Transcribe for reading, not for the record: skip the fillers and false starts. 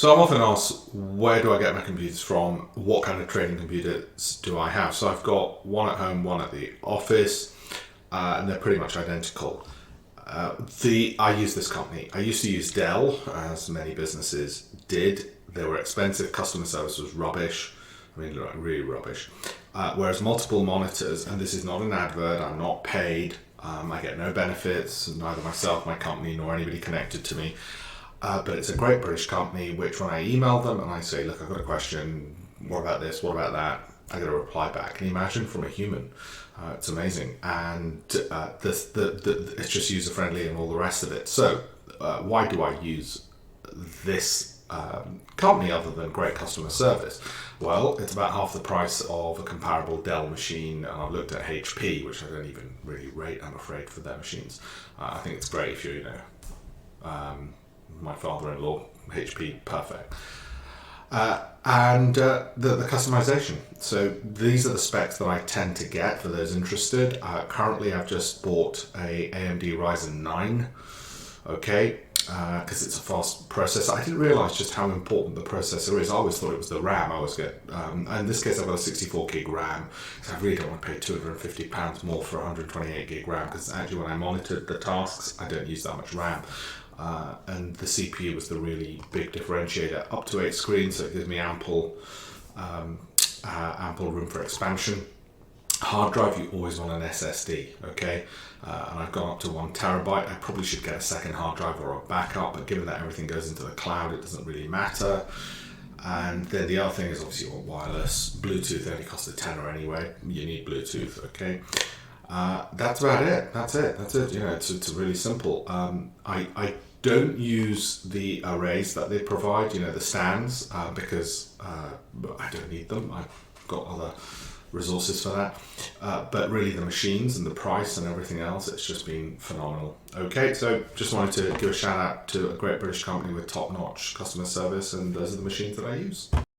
So I'm often asked, where do I get my computers from? What kind of trading computers do I have? So I've got one at home, one at the office, and they're pretty much identical. I use this company. I used to use Dell, as many businesses did. They were expensive. Customer service was rubbish. I mean, like, really rubbish. Whereas multiple monitors, and this is not an advert, I'm not paid, I get no benefits, neither myself, my company, nor anybody connected to me. But it's a great British company, which when I email them and I say, look, I've got a question, what about this, what about that, I get a reply back. Can you imagine, from a human? It's amazing. And it's just user-friendly and all the rest of it. So why do I use this company other than great customer service? Well, it's about half the price of a comparable Dell machine, and I've looked at HP, which I don't even really rate, I'm afraid, for their machines. I think it's great if you're, my father-in-law, HP, perfect. And the customization. So these are the specs that I tend to get for those interested. Currently, I've just bought a AMD Ryzen 9, okay, because it's a fast processor. I didn't realize just how important the processor is. I always thought it was the RAM. I always get, in this case, I've got a 64 gig RAM, so I really don't want to pay £250 more for 128 gig RAM, because actually when I monitored the tasks, I don't use that much RAM. And the CPU was the really big differentiator. Up to 8 screens, so it gives me ample room for expansion. Hard drive, you always want an SSD, okay? And I've gone up to 1 terabyte. I probably should get a second hard drive or a backup, but given that everything goes into the cloud, it doesn't really matter. And then the other thing is obviously you want wireless. Bluetooth only costs a tenner anyway. You need Bluetooth, okay? That's about it. That's it. It's really simple. I don't use the arrays that they provide, the stands, because I don't need them. I've got other resources for that. But really the machines and the price and everything else, it's just been phenomenal. Okay, so just wanted to give a shout out to a great British company with top-notch customer service, and those are the machines that I use.